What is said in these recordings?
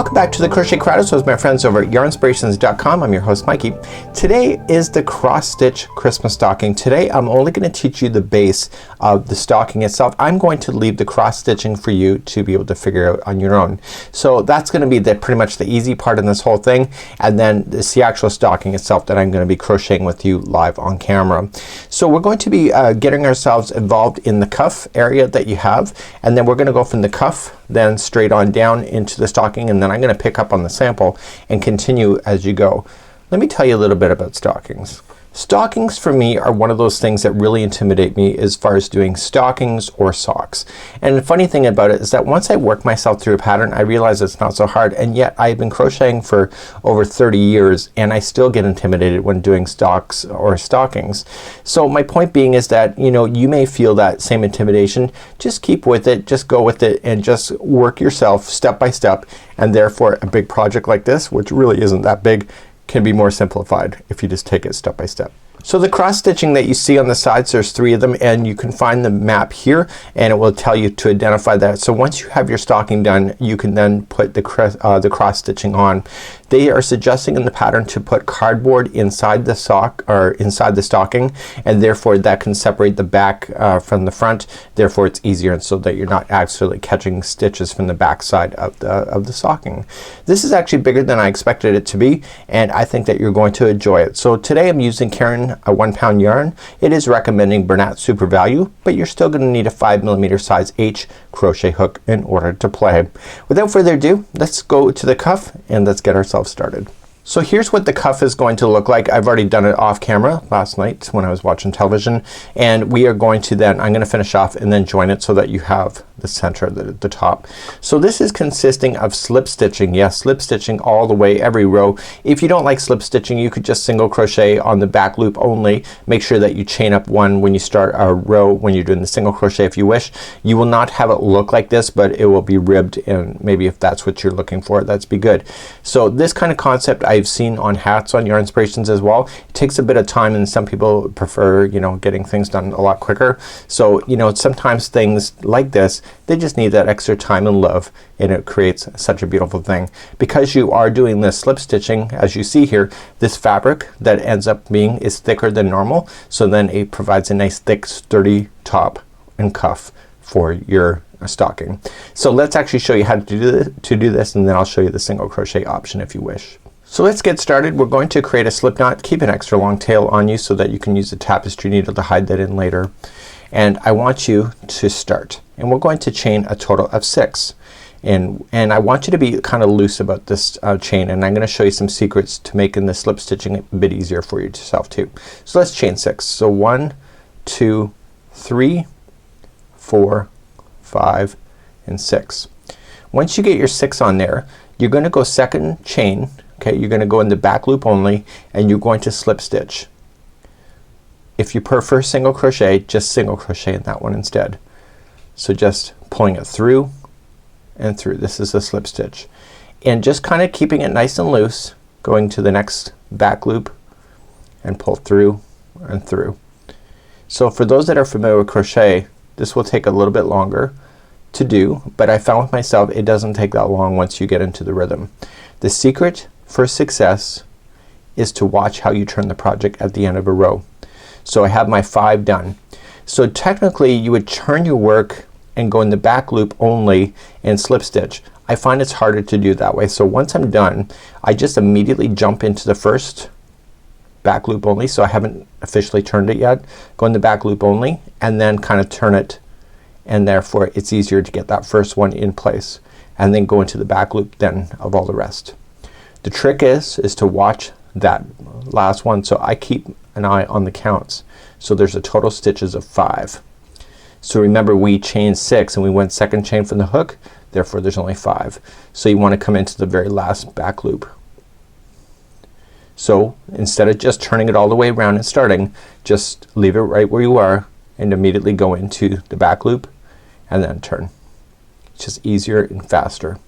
Welcome back to the Crochet Crowd with my friends over at Yarnspirations.com. I'm your host Mikey. Today is the cross stitch Christmas stocking. Today I'm only going to teach you the base of the stocking itself. I'm going to leave the cross stitching for you to be able to figure out on your own. So that's going to be pretty much the easy part in this whole thing, and then it's the actual stocking itself that I'm going to be crocheting with you live on camera. So we're going to be getting ourselves involved in the cuff area that you have, and then we're going to go from the cuff then straight on down into the stocking, and then I'm going to pick up on the sample and continue as you go. Let me tell you a little bit about stockings. Stockings for me are one of those things that really intimidate me as far as doing stockings or socks. And the funny thing about it is that once I work myself through a pattern, I realize it's not so hard, and yet I've been crocheting for over 30 years and I still get intimidated when doing socks or stockings. So my point being is that, you know, you may feel that same intimidation. Just keep with it, just go with it, and just work yourself step by step, and therefore a big project like this, which really isn't that big, can be more simplified if you just take it step by step. So the cross stitching that you see on the sides, there's 3 of them, and you can find the map here and it will tell you to identify that. So once you have your stocking done, you can then put the cross stitching on. They are suggesting in the pattern to put cardboard inside the sock or inside the stocking, and therefore that can separate the back from the front. Therefore it's easier, and so that you're not actually catching stitches from the back side of the stocking. This is actually bigger than I expected it to be, and I think that you're going to enjoy it. So today I'm using Caron a 1-pound yarn. It is recommending Bernat Super Value, but you're still going to need a 5mm size H crochet hook in order to play. Without further ado, let's go to the cuff and let's get ourselves started. So here's what the cuff is going to look like. I've already done it off camera last night when I was watching television, and we are going to then, I'm going to finish off and then join it so that you have the center at the top. So this is consisting of slip stitching. Yes, slip stitching all the way, every row. If you don't like slip stitching, you could just single crochet on the back loop only. Make sure that you chain up 1 when you start a row when you're doing the single crochet if you wish. You will not have it look like this, but it will be ribbed, and maybe if that's what you're looking for, that's be good. So this kind of concept I've seen on hats on Yarnspirations as well. It takes a bit of time, and some people prefer, you know, getting things done a lot quicker. So, you know, sometimes things like this, they just need that extra time and love, and it creates such a beautiful thing. Because you are doing this slip stitching, as you see here, this fabric that ends up being is thicker than normal, so then it provides a nice thick sturdy top and cuff for your stocking. So let's actually show you how to do this, and then I'll show you the single crochet option if you wish. So let's get started. We're going to create a slip knot. Keep an extra long tail on you so that you can use the tapestry needle to hide that in later. And I want you to start, and we're going to chain a total of 6, and I want you to be kind of loose about this chain, and I'm going to show you some secrets to making the slip stitching a bit easier for yourself too. So let's chain 6. So 1, 2, 3, 4, 5, and 6. Once you get your 6 on there, you're going to go second chain. Okay, you're going to go in the back loop only, and you're going to slip stitch. If you prefer single crochet, just single crochet in that one instead. So just pulling it through and through. This is a slip stitch, and just kind of keeping it nice and loose, going to the next back loop and pull through and through. So for those that are familiar with crochet, this will take a little bit longer to do, but I found with myself it doesn't take that long once you get into the rhythm. The secret for success is to watch how you turn the project at the end of a row. So I have my 5 done. So technically you would turn your work and go in the back loop only and slip stitch. I find it's harder to do that way. So once I'm done, I just immediately jump into the first back loop only. So I haven't officially turned it yet. Go in the back loop only and then kind of turn it, and therefore it's easier to get that first one in place, and then go into the back loop then of all the rest. The trick is to watch that last one. So I keep an eye on the counts. So there's a total stitches of 5. So remember, we chained 6 and we went second chain from the hook, therefore there's only 5. So you want to come into the very last back loop. So instead of just turning it all the way around and starting, just leave it right where you are and immediately go into the back loop and then turn. It's just easier and faster.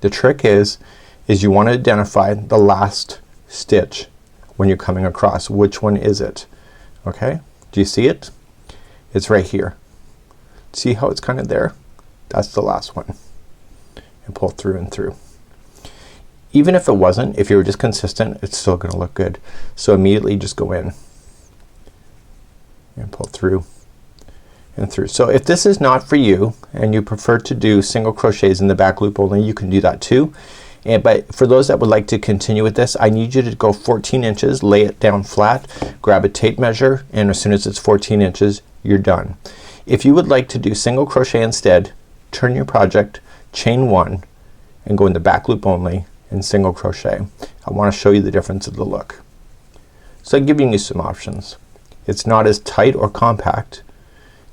The trick is you want to identify the last stitch when you're coming across. Which one is it? Okay, do you see it? It's right here. See how it's kind of there? That's the last one. and pull through and through. Even if it wasn't, if you were just consistent, it's still gonna look good. So immediately just go in and pull through and through. So if this is not for you and you prefer to do single crochets in the back loop only, you can do that too. But for those that would like to continue with this, I need you to go 14 inches, lay it down flat, grab a tape measure, and as soon as it's 14 inches, you're done. If you would like to do single crochet instead, turn your project, chain 1, and go in the back loop only and single crochet. I want to show you the difference of the look. So I'm giving you some options. It's not as tight or compact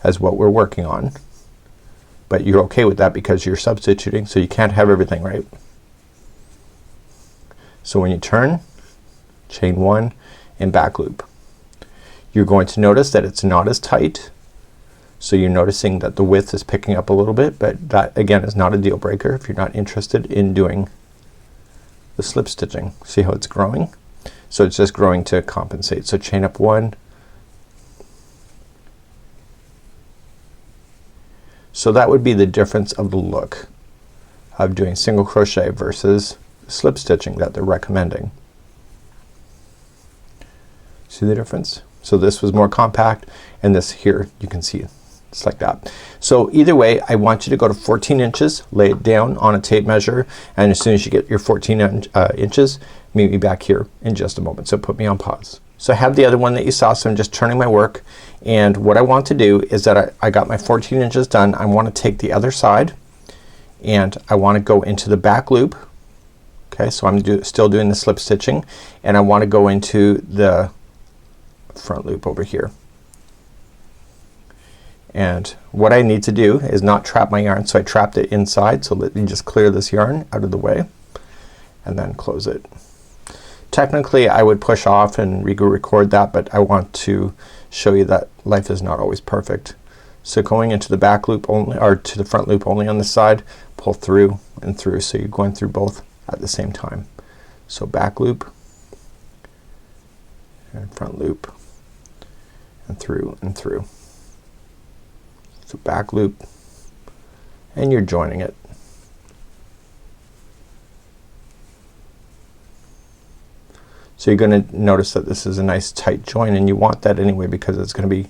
as what we're working on, but you're okay with that because you're substituting, so you can't have everything, right? So when you turn, chain 1 and back loop. You're going to notice that it's not as tight, so you're noticing that the width is picking up a little bit, but that again is not a deal breaker if you're not interested in doing the slip stitching. See how it's growing? So it's just growing to compensate. So chain up 1. So that would be the difference of the look of doing single crochet versus slip stitching that they're recommending. See the difference? So this was more compact, and this here you can see it's like that. So either way, I want you to go to 14 inches, lay it down on a tape measure, and as soon as you get your 14 inches, meet me back here in just a moment. So put me on pause. So I have the other one that you saw, so I'm just turning my work, and what I want to do is that I got my 14 inches done. I want to take the other side and I want to go into the back loop. Okay, so I'm still doing the slip stitching, and I want to go into the front loop over here. And what I need to do is not trap my yarn, so I trapped it inside. So let me just clear this yarn out of the way and then close it. Technically I would push off and record that, but I want to show you that life is not always perfect. So going into the back loop only, or to the front loop only on this side, pull through and through, so you're going through both at the same time. So back loop and front loop and through and through. So back loop, and you're joining it. So you're gonna notice that this is a nice tight join, and you want that anyway because it's gonna be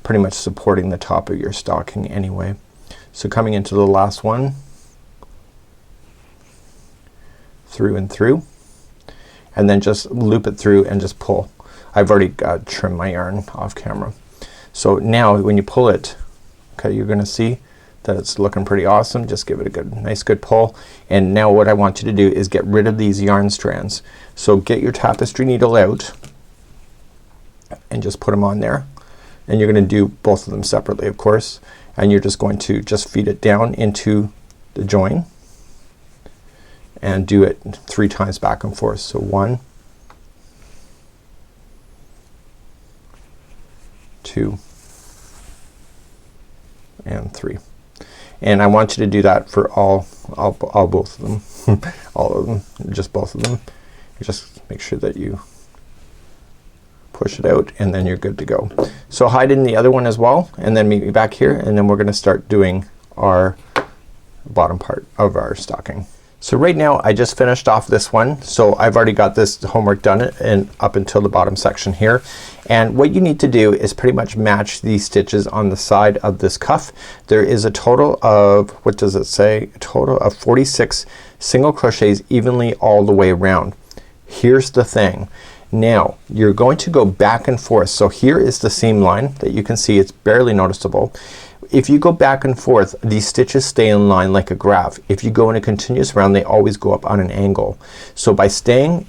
pretty much supporting the top of your stocking anyway. So coming into the last one, through and through, and then just loop it through and just pull. I've already trimmed my yarn off camera. So now when you pull it, okay, you're gonna see that it's looking pretty awesome. Just give it a good, nice good pull. And now what I want you to do is get rid of these yarn strands. So get your tapestry needle out and just put them on there. And you're gonna do both of them separately, of course. And you're just going to just feed it down into the join and do it 3 times back and forth. So 1, 2, and 3. And I want you to do that for all both of them. all of them, just both of them. You just make sure that you push it out, and then you're good to go. So hide in the other one as well, and then meet me back here, and then we're gonna start doing our bottom part of our stocking. So right now I just finished off this one, so I've already got this homework done and up until the bottom section here. And what you need to do is pretty much match these stitches on the side of this cuff. There is a total of, what does it say? A total of 46 single crochets evenly all the way around. Here's the thing. Now you're going to go back and forth. So here is the seam line that you can see. It's barely noticeable. If you go back and forth, these stitches stay in line like a graph. If you go in a continuous round, they always go up on an angle. So by staying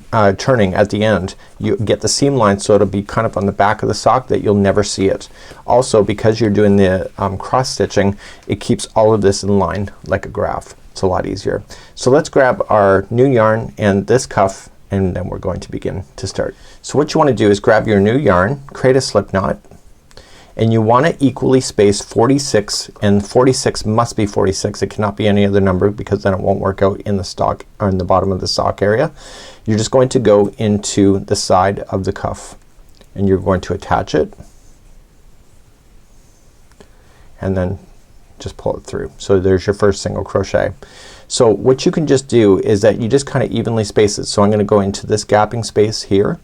turning at the end, you get the seam line, so it'll be kind of on the back of the sock that you'll never see it. Also, because you're doing the cross stitching, it keeps all of this in line like a graph. It's a lot easier. So let's grab our new yarn and this cuff, and then we're going to begin to start. So what you want to do is grab your new yarn, create a slip knot, and you want to equally space 46, and 46 must be 46. It cannot be any other number because then it won't work out in the stock or in the bottom of the sock area. You're just going to go into the side of the cuff and you're going to attach it and then just pull it through. So there's your first single crochet. So what you can just do is that you just kind of evenly space it. So I'm gonna go into this gapping space here.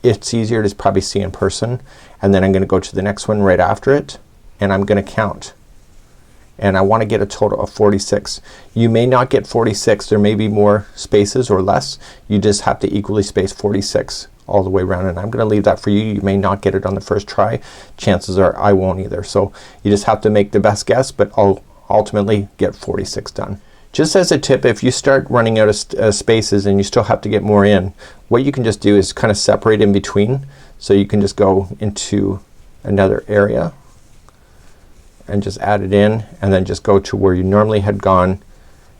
It's easier to probably see in person, and then I'm gonna go to the next one right after it, and I'm gonna count, and I want to get a total of 46. You may not get 46. There may be more spaces or less. You just have to equally space 46 all the way around, and I'm gonna leave that for you. You may not get it on the first try. Chances are I won't either. So you just have to make the best guess, but I'll ultimately get 46 done. Just as a tip, if you start running out of spaces and you still have to get more in, what you can just do is kind of separate in between. So you can just go into another area and just add it in, and then just go to where you normally had gone,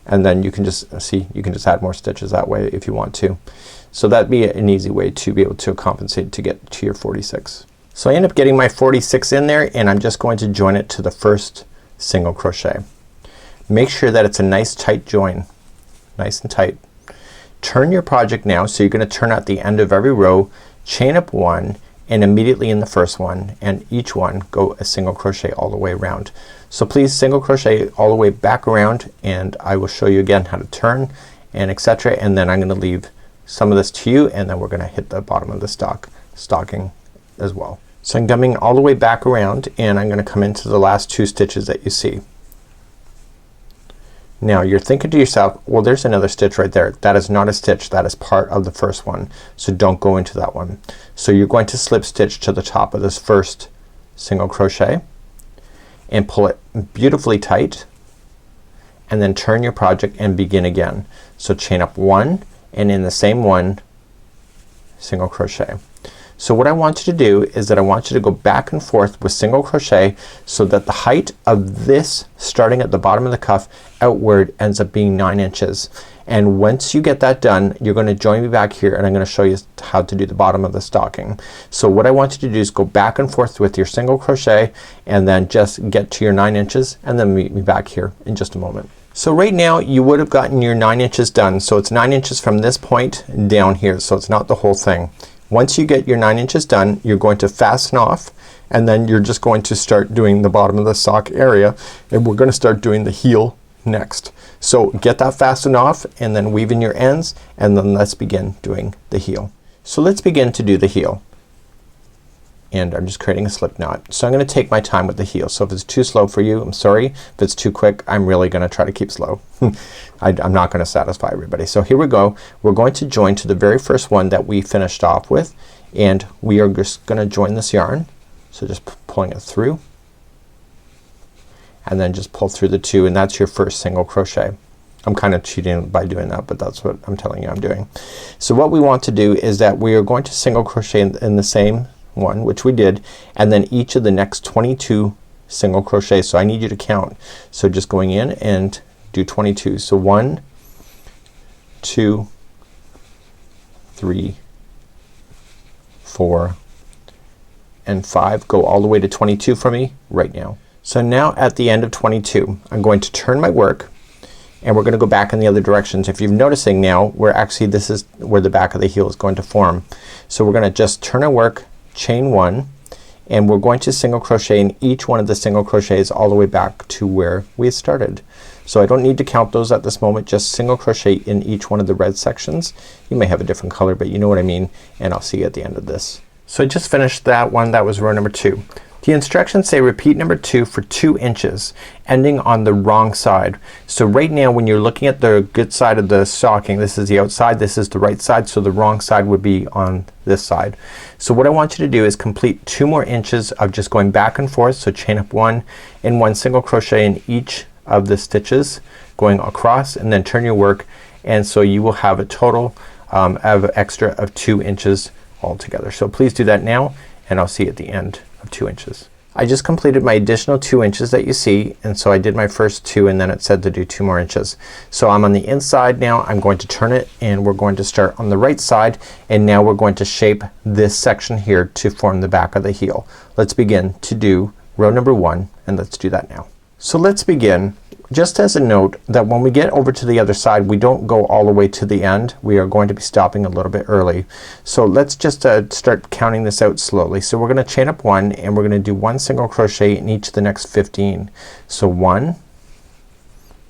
and then you can just see, you can just add more stitches that way if you want to. So that'd be an easy way to be able to compensate to get to your 46. So I end up getting my 46 in there, and I'm just going to join it to the first single crochet. Make sure that it's a nice tight join, nice and tight. Turn your project now, so you're gonna turn at the end of every row, chain up one, and immediately in the first one, and each one go a single crochet all the way around. So please single crochet all the way back around, and I will show you again how to turn and etc. And then I'm gonna leave some of this to you, and then we're gonna hit the bottom of the stocking as well. So I'm coming all the way back around, and I'm gonna come into the last 2 stitches that you see. Now you're thinking to yourself, well, there's another stitch right there. That is not a stitch. That is part of the first one. So don't go into that one. So you're going to slip stitch to the top of this first single crochet and pull it beautifully tight, and then turn your project and begin again. So chain up one, and in the same one single crochet. So what I want you to do is that I want you to go back and forth with single crochet, so that the height of this starting at the bottom of the cuff outward ends up being 9 inches. And once you get that done, you're gonna join me back here, and I'm gonna show you how to do the bottom of the stocking. So what I want you to do is go back and forth with your single crochet, and then just get to your 9 inches, and then meet me back here in just a moment. So right now you would have gotten your 9 inches done. So it's 9 inches from this point down here. So it's not the whole thing. Once you get your 9 inches done, you're going to fasten off, and then you're just going to start doing the bottom of the sock area, and we're gonna start doing the heel next. So get that fastened off, and then weave in your ends, and then let's begin doing the heel. So let's begin to do the heel. And I'm just creating a slip knot. So I'm gonna take my time with the heel. So if it's too slow for you, I'm sorry. If it's too quick, I'm really gonna try to keep slow. I'm not gonna satisfy everybody. So here we go. We're going to join to the very first one that we finished off with, and we are just gonna join this yarn. So just pulling it through, and then just pull through the 2, and that's your first single crochet. I'm kind of cheating by doing that, but that's what I'm telling you I'm doing. So what we want to do is that we are going to single crochet in the same one, which we did, and then each of the next 22 single crochets. So I need you to count. So just going in and do 22. So 1, 2, 3, 4, and 5. Go all the way to 22 for me right now. So now at the end of 22, I'm going to turn my work, and we're gonna go back in the other directions. If you're noticing now, we're actually, this is where the back of the heel is going to form. So we're gonna just turn our work, chain 1, and we're going to single crochet in each one of the single crochets all the way back to where we started. So I don't need to count those at this moment, just single crochet in each one of the red sections. You may have a different color, but you know what I mean, and I'll see you at the end of this. So I just finished that one. That was row number 2. The instructions say repeat number 2 for 2 inches, ending on the wrong side. So right now when you're looking at the good side of the stocking, this is the outside, this is the right side, so the wrong side would be on this side. So what I want you to do is complete 2 more inches of just going back and forth. So chain up 1 and 1 single crochet in each of the stitches going across, and then turn your work, and so you will have a total of extra of 2 inches altogether. So please do that now, and I'll see you at the end of 2 inches. I just completed my additional 2 inches that you see, and so I did my first 2, and then it said to do 2 more inches. So I'm on the inside now. I'm going to turn it, and we're going to start on the right side, and now we're going to shape this section here to form the back of the heel. Let's begin to do row number 1, and let's do that now. So let's begin. Just as a note that when we get over to the other side, we don't go all the way to the end. We are going to be stopping a little bit early. So let's just start counting this out slowly. So we're gonna chain up 1, and we're gonna do 1 single crochet in each of the next 15. So 1,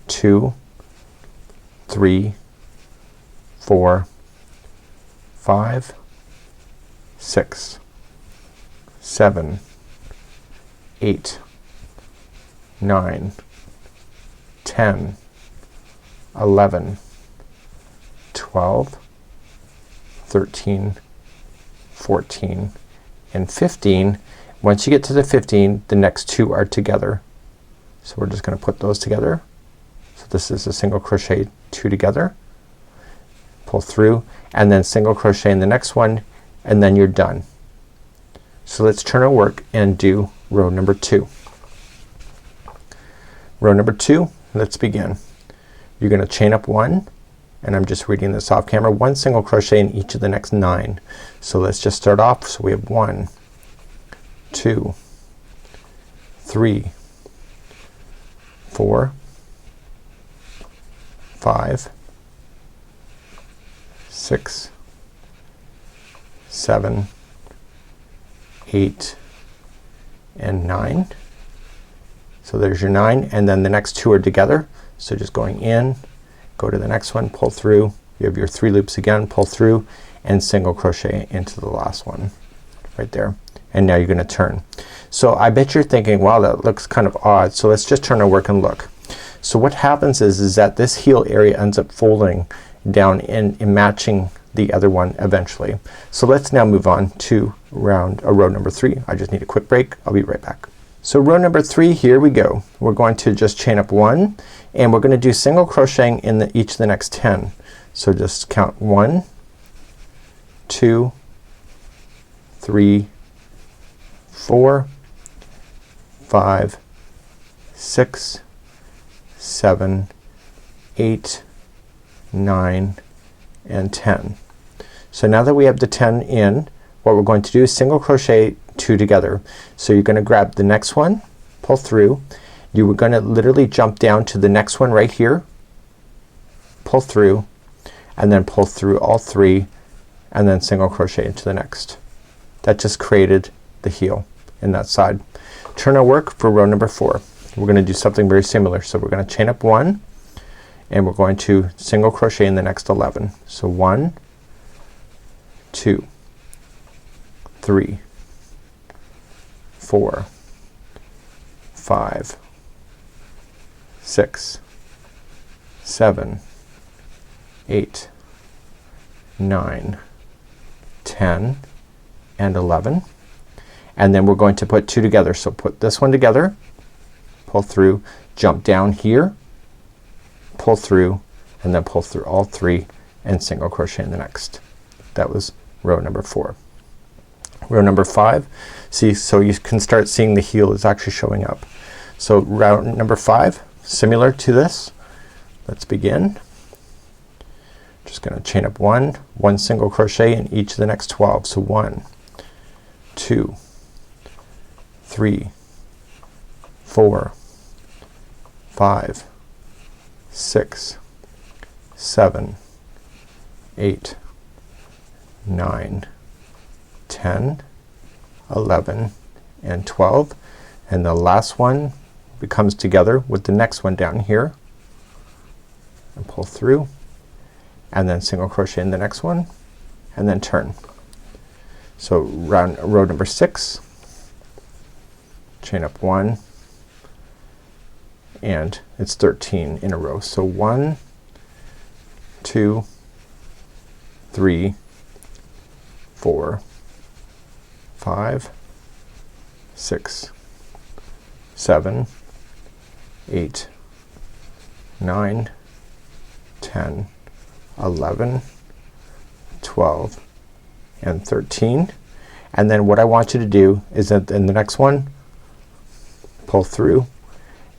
2, 3, 4, 5, 6, 7, 8, 9, 10, 11, 12, 13, 14, and 15. Once you get to the 15, the next two are together. So we're just gonna put those together. So this is a single crochet, two together, pull through, and then single crochet in the next one, and then you're done. So let's turn our work and do row number 2. Row number 2, let's begin. You're gonna chain up 1, and I'm just reading this off camera, 1 single crochet in each of the next 9. So let's just start off. So we have 1, 2, 3, 4, 5, 6, 7, 8, and 9. So there's your 9, and then the next two are together. So just going in, go to the next one, pull through, you have your 3 loops again, pull through, and single crochet into the last one right there. And now you're gonna turn. So I bet you're thinking, wow, that looks kind of odd. So let's just turn our work and look. So what happens is that this heel area ends up folding down and matching the other one eventually. So let's now move on to row number 3. I just need a quick break. I'll be right back. So row number 3, here we go. We're going to just chain up 1, and we're gonna do single crocheting in each of the next 10. So just count 1, 2, 3, 4, 5, 6, 7, 8, 9, and 10. So now that we have the 10 in, what we're going to do is single crochet 2 together. So you're gonna grab the next one, pull through, you were gonna literally jump down to the next one right here, pull through, and then pull through all 3, and then single crochet into the next. That just created the heel in that side. Turn our work for row number 4. We're gonna do something very similar. So we're gonna chain up 1, and we're going to single crochet in the next 11. So 1, 2, 3, 4, 5, 6, 7, 8, 9, 10, and 11. And then we're going to put 2 together. So put this one together, pull through, jump down here, pull through, and then pull through all 3 and single crochet in the next. That was row number 4. Row number 5, see, so you can start seeing the heel is actually showing up. So row number 5, similar to this. Let's begin. Just gonna chain up 1, 1 single crochet in each of the next 12. So 1, 2, 3, 4, 5, 6, 7, 8, 9, 10, 11, and 12. And the last one comes together with the next one down here, and pull through, and then single crochet in the next one, and then turn. So row number 6, chain up 1, and it's 13 in a row. So 1, 2, 3, 4, 5, 6, 7, 8, 9, 10, 11, 12, and 13. And then what I want you to do is that in the next one, pull through,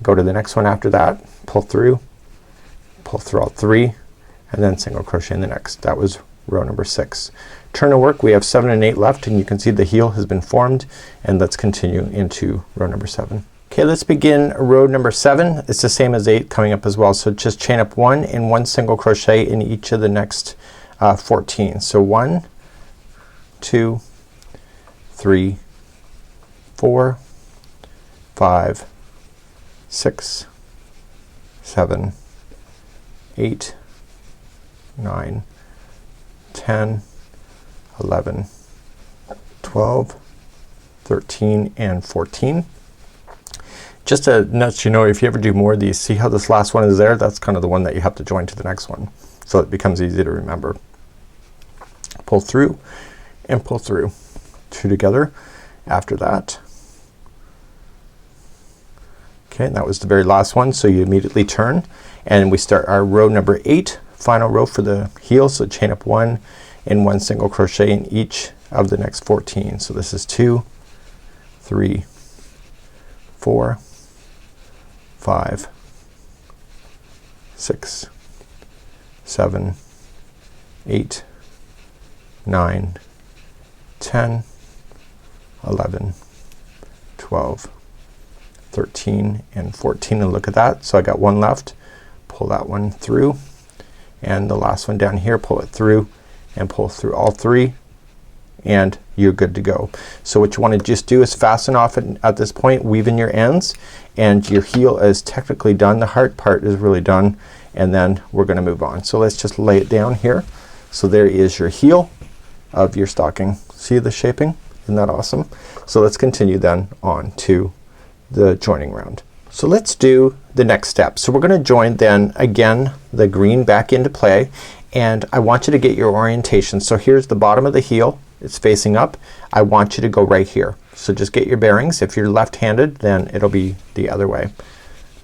go to the next one after that, pull through all 3, and then single crochet in the next. That was row number 6. Turn of work, we have 7 and 8 left, and you can see the heel has been formed, and let's continue into row number 7. Okay, let's begin row number 7. It's the same as 8 coming up as well. So just chain up 1 and 1 single crochet in each of the next 14. So 1, 2, 3, 4, 5, 6, 7, 8, 9, 10, 11, 12, 13, and 14. Just to let you know, if you ever do more of these, see how this last one is there? That's kind of the one that you have to join to the next one, so it becomes easy to remember. Pull through and pull through. 2 together after that. Okay, and that was the very last one, so you immediately turn and we start our row number 8, final row for the heel. So chain up 1 and 1 single crochet in each of the next 14. So this is 2, 3, 4, 5, 6, 7, 8, 9, 10, 11, 12, 13, and 14. And look at that. So I got one left. Pull that one through, and the last one down here, pull it through and pull through all 3, and you're good to go. So what you want to just do is fasten off at this point, weave in your ends, and your heel is technically done. The heart part is really done, and then we're gonna move on. So let's just lay it down here. So there is your heel of your stocking. See the shaping? Isn't that awesome? So let's continue then on to the joining round. So let's do the next step. So we're gonna join then again the green back into play, and I want you to get your orientation. So here's the bottom of the heel. It's facing up. I want you to go right here. So just get your bearings. If you're left-handed, then it'll be the other way.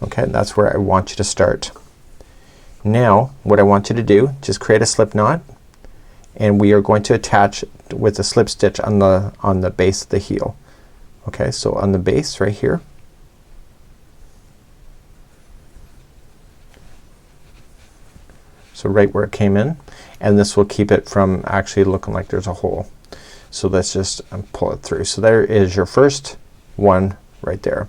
Okay, and that's where I want you to start. Now what I want you to do, just create a slip knot, and we are going to attach with a slip stitch on the base of the heel. Okay, so on the base right here. So right where it came in, and this will keep it from actually looking like there's a hole. So let's just pull it through. So there is your first one right there.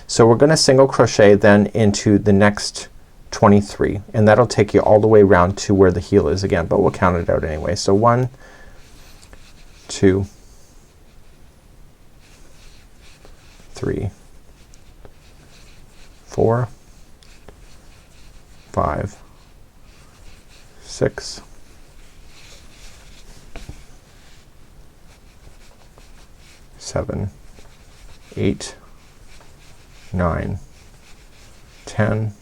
So we're gonna single crochet then into the next 23, and that'll take you all the way around to where the heel is again, but we'll count it out anyway. So 1, 2, 3, 4, 5, 6, 7, 8, 9, 10,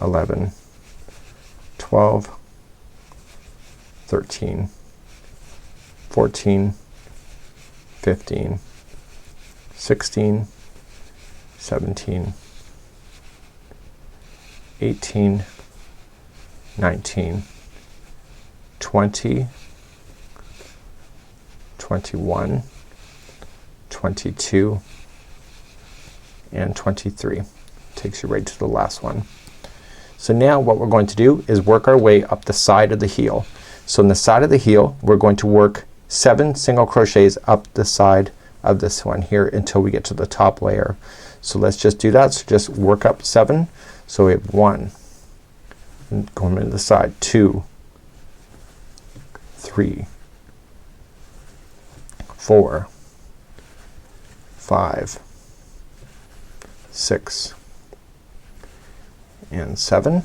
11, 12, 13, 14, 15, 16, 17, 18, 19, 20, 21, 22, and 23. Takes you right to the last one. So now what we're going to do is work our way up the side of the heel. So on the side of the heel we're going to work 7 single crochets up the side of this one here until we get to the top layer. So let's just do that. So just work up 7. So we have 1, going to the side, 2, 3, 4, 5, 6, and 7.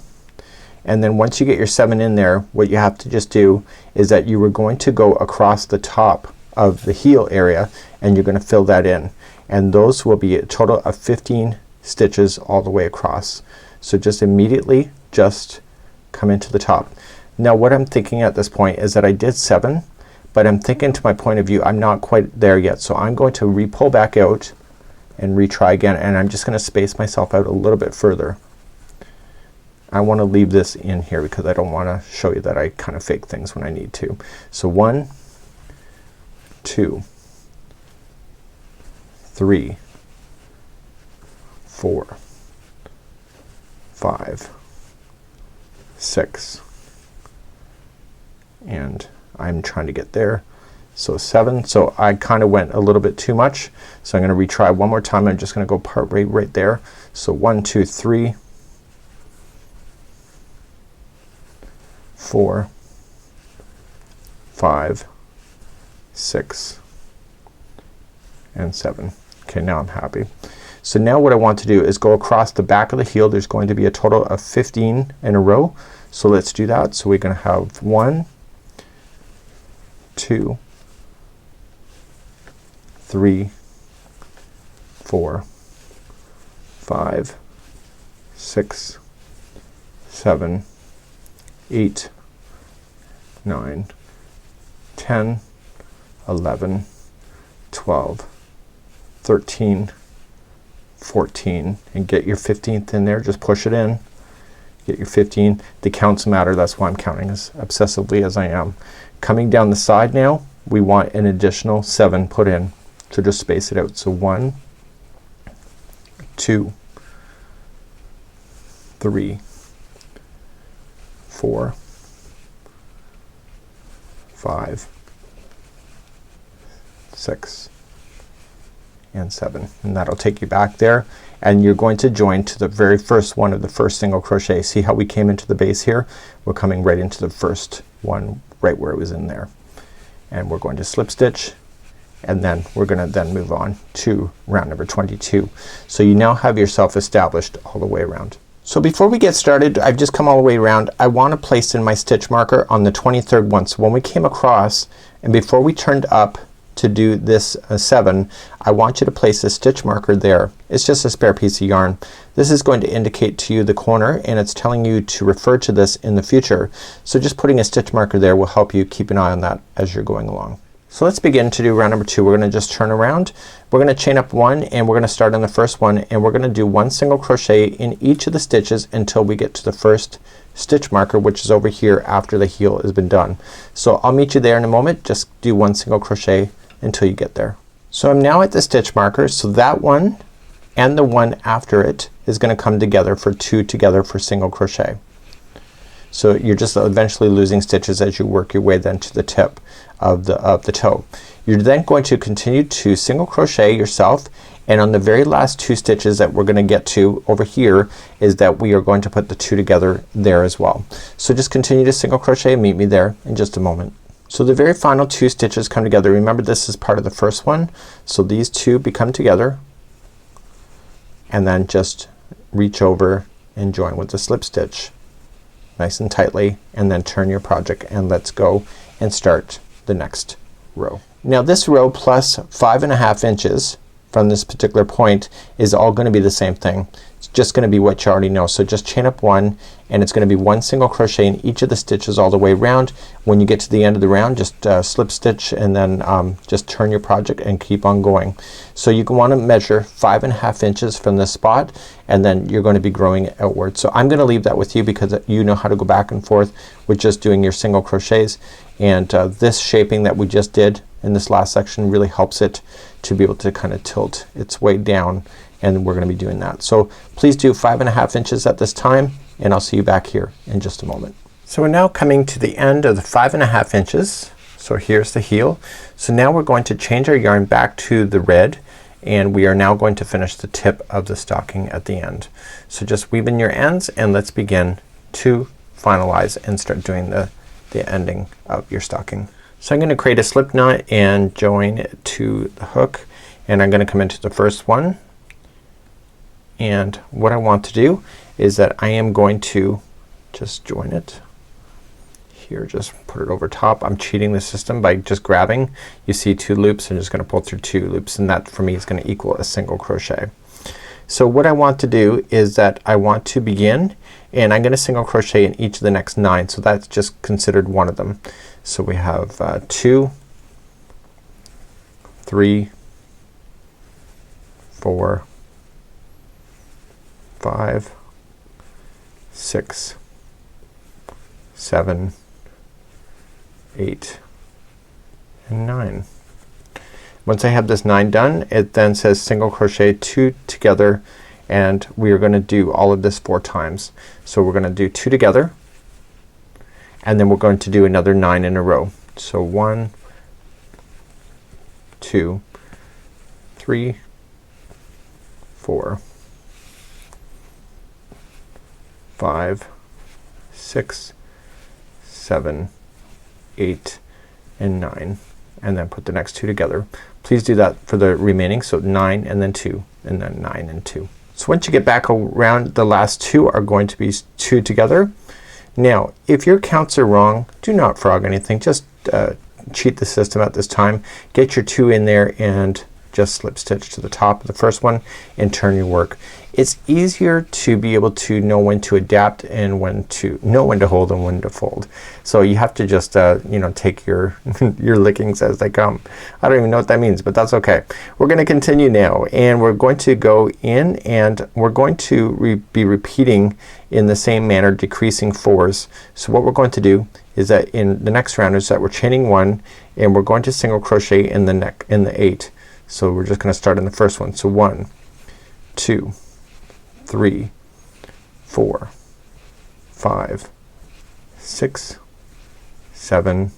And then once you get your 7 in there, what you have to just do is that you are going to go across the top of the heel area and you're going to fill that in, and those will be a total of 15 stitches all the way across. So just immediately just come into the top. Now what I'm thinking at this point is that I did 7, but I'm thinking to my point of view I'm not quite there yet, so I'm going to re-pull back out and retry again, and I'm just gonna space myself out a little bit further. I want to leave this in here because I don't want to show you that I kind of fake things when I need to. So 1, 2, 3, 4, 5, 6, and I'm trying to get there. So 7. So I kind of went a little bit too much, so I'm gonna retry one more time. I'm just gonna go part way right there. So 1, 2, 3, 4, 5, 6, and 7. Okay, now I'm happy. So now what I want to do is go across the back of the heel. There's going to be a total of 15 in a row. So let's do that. So we're gonna have 1, 2, 3, 4, 5, 6, 7, 8, 9, 10, 11, 12, 13, 14, and get your 15th in there. Just push it in. Get your 15. The counts matter. That's why I'm counting as obsessively as I am. Coming down the side now, we want an additional 7 put in. So just space it out. So 1, 2, 3, 4, 5, 6, and 7, and that'll take you back there, and you're going to join to the very first one of the first single crochet. See how we came into the base here? We're coming right into the first one right where it was in there, and we're going to slip stitch, and then we're gonna then move on to round number 22. So you now have yourself established all the way around. So before we get started, I've just come all the way around. I want to place in my stitch marker on the 23rd one. So when we came across and before we turned up to do this 7, I want you to place a stitch marker there. It's just a spare piece of yarn. This is going to indicate to you the corner, and it's telling you to refer to this in the future. So just putting a stitch marker there will help you keep an eye on that as you're going along. So let's begin to do round number 2. We're gonna just turn around. We're gonna chain up 1, and we're gonna start on the first one, and we're gonna do 1 single crochet in each of the stitches until we get to the first stitch marker, which is over here after the heel has been done. So I'll meet you there in a moment. Just do 1 single crochet until you get there. So I'm now at the stitch marker, so that one and the one after it is gonna come together for 2 together for single crochet. So you're just eventually losing stitches as you work your way then to the tip of the toe. You're then going to continue to single crochet yourself, and on the very last 2 stitches that we're gonna get to over here is that we are going to put the 2 together there as well. So just continue to single crochet and meet me there in just a moment. So the very final 2 stitches come together. Remember, this is part of the first one. So these 2 become together, and then just reach over and join with the slip stitch nice and tightly, and then turn your project, and let's go and start the next row. Now this row plus 5.5 inches from this particular point is all gonna be the same thing. It's just gonna be what you already know. So just chain up 1, and it's gonna be 1 single crochet in each of the stitches all the way around. When you get to the end of the round, just slip stitch, and then just turn your project and keep on going. So you can wanna measure 5.5 inches from this spot, and then you're going to be growing outward. So I'm gonna leave that with you because you know how to go back and forth with just doing your single crochets, and this shaping that we just did in this last section really helps it to be able to kind of tilt its way down, and we're gonna be doing that. So please do 5.5 inches at this time, and I'll see you back here in just a moment. So we're now coming to the end of the 5.5 inches. So here's the heel. So now we're going to change our yarn back to the red, and we are now going to finish the tip of the stocking at the end. So just weave in your ends, and let's begin to finalize and start doing the ending of your stocking. So I'm gonna create a slip knot and join it to the hook, and I'm gonna come into the first one, and what I want to do is that I am going to just join it here, just put it over top. I'm cheating the system by just grabbing. You see 2 loops, I'm just gonna pull through 2 loops, and that for me is gonna equal a single crochet. So what I want to do is that I want to begin, and I'm gonna single crochet in each of the next 9, so that's just considered one of them. So we have 2, 3, 4, 5, 6, 7, 8, and 9. Once I have this 9 done, it then says single crochet 2 together, and we are gonna do all of this 4 times. So we're gonna do 2 together, and then we're going to do another 9 in a row. So 1, 2, 3, 4, 5, 6, 7, 8, and 9. and then put the next 2 together. Please do that for the remaining. So 9 and then 2 and then 9 and 2. So once you get back around, the last 2 are going to be 2 together. Now if your counts are wrong, do not frog anything. Just cheat the system at this time. Get your 2 in there and just slip stitch to the top of the first one and turn your work. It's easier to be able to know when to adapt and when to know when to hold and when to fold. So you have to just you know, take your your lickings as they come. I don't even know what that means, but that's okay. We're gonna continue now and we're going to go in and we're going to be repeating in the same manner, decreasing 4s. So what we're going to do is that in the next round is that we're chaining 1 and we're going to single crochet in the 8. So we're just gonna start in the first one. So 1, 2, 3, 4, 5, 6, 7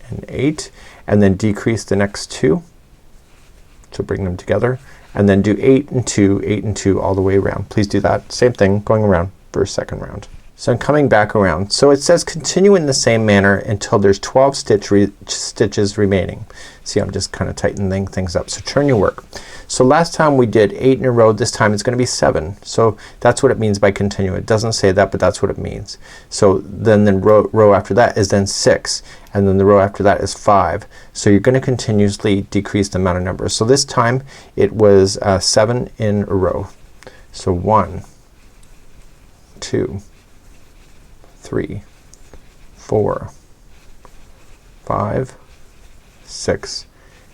and 8, and then decrease the next 2 to bring them together, and then do 8 and 2, 8 and 2 all the way around. Please do that same thing going around for a second round. So I'm coming back around. So it says continue in the same manner until there's 12 stitches remaining. See, I'm just kind of tightening things up. So turn your work. So last time we did 8 in a row. This time it's gonna be 7. So that's what it means by continue. It doesn't say that, but that's what it means. So then the row after that is then 6, and then the row after that is 5. So you're gonna continuously decrease the amount of numbers. So this time it was 7 in a row. So 1, 2, 3, 4, 5, 6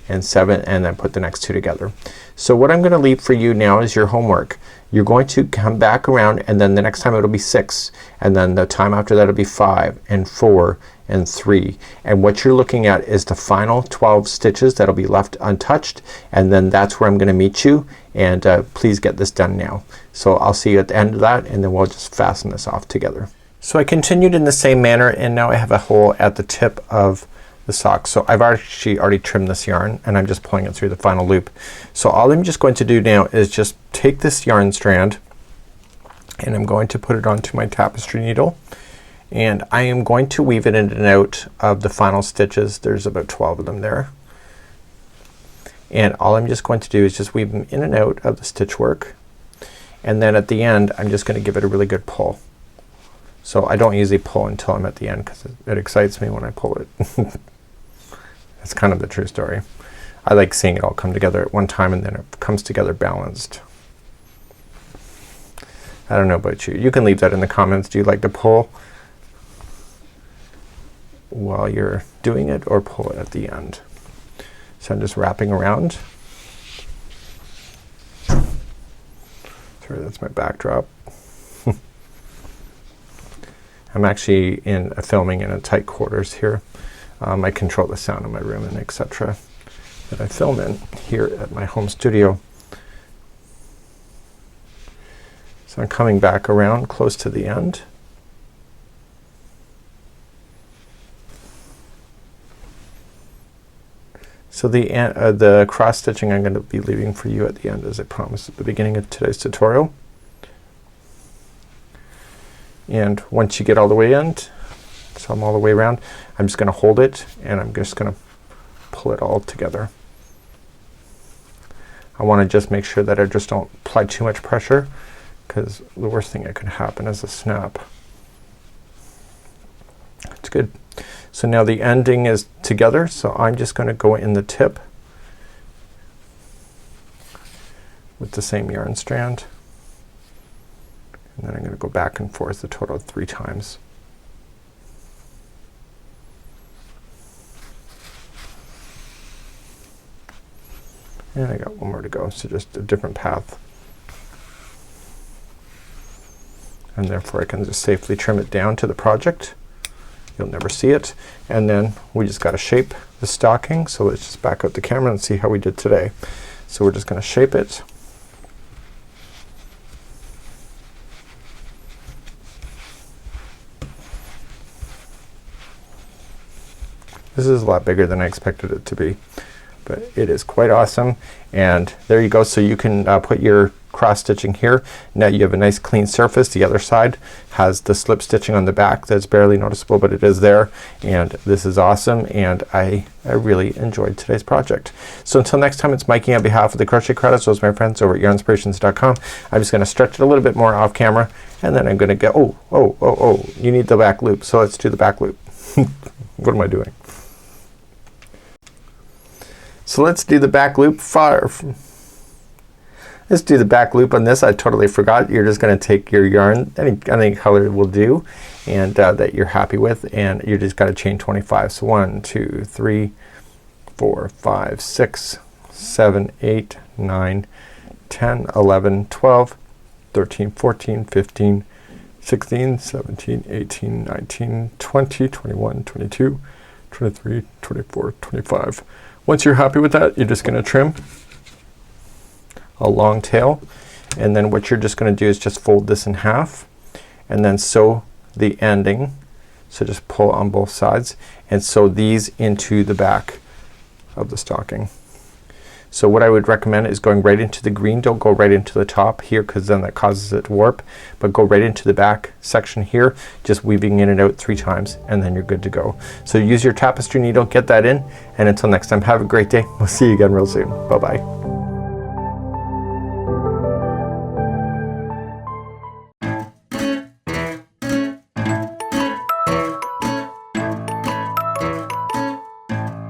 and 7, and then put the next 2 together. So what I'm gonna leave for you now is your homework. You're going to come back around and then the next time it'll be 6, and then the time after that it'll be 5 and 4 and 3, and what you're looking at is the final 12 stitches that'll be left untouched, and then that's where I'm gonna meet you, and please get this done now. So I'll see you at the end of that, and then we'll just fasten this off together. So I continued in the same manner and now I have a hole at the tip of the sock. So I've actually already trimmed this yarn and I'm just pulling it through the final loop. So all I'm just going to do now is just take this yarn strand and I'm going to put it onto my tapestry needle, and I am going to weave it in and out of the final stitches. There's about 12 of them there, and all I'm just going to do is just weave them in and out of the stitch work, and then at the end I'm just gonna give it a really good pull. So I don't usually pull until I'm at the end because it excites me when I pull it. That's kind of the true story. I like seeing it all come together at one time and then it comes together balanced. I don't know about you. You can leave that in the comments. Do you like to pull while you're doing it or pull it at the end? So I'm just wrapping around. Sorry, that's my backdrop. I'm actually filming in a tight quarters here. I control the sound in my room and etc. that I film in here at my home studio. So I'm coming back around close to the end. So the cross stitching I'm going to be leaving for you at the end, as I promised at the beginning of today's tutorial. And once you get all the way in, so I'm all the way around, I'm just gonna hold it and I'm just gonna pull it all together. I want to just make sure that I just don't apply too much pressure, because the worst thing that could happen is a snap. It's good. So now the ending is together, so I'm just gonna go in the tip with the same yarn strand. And then I'm gonna go back and forth a total of 3 times. And I got one more to go, so just a different path. And therefore I can just safely trim it down to the project. You'll never see it. And then we just gotta shape the stocking. So let's just back out the camera and see how we did today. So we're just gonna shape it. This is a lot bigger than I expected it to be, but it is quite awesome. And there you go. So you can put your cross stitching here. Now you have a nice clean surface. The other side has the slip stitching on the back that's barely noticeable, but it is there, and this is awesome, and I really enjoyed today's project. So until next time, it's Mikey on behalf of the Crochet Credits, those my friends over at Yarnspirations.com. I'm just gonna stretch it a little bit more off camera, and then I'm gonna go, oh, you need the back loop, so let's do the back loop. What am I doing? So let's do the back loop. Let's do the back loop on this. I totally forgot. You're just gonna take your yarn, any color will do, and that you're happy with, and you just gotta chain 25. So 1, 2, 3, 4, 5, 6, 7, 8, 9, 10, 11, 12, 13, 14, 15, 16, 17, 18, 19, 20, 21, 22, 23, 24, 25. Once you're happy with that, you're just gonna trim a long tail, and then what you're just gonna do is just fold this in half and then sew the ending. So just pull on both sides and sew these into the back of the stocking. So what I would recommend is going right into the green. Don't go right into the top here, because then that causes it to warp, but go right into the back section here, just weaving in and out 3 times, and then you're good to go. So use your tapestry needle, get that in, and until next time, have a great day. We'll see you again real soon. Bye bye.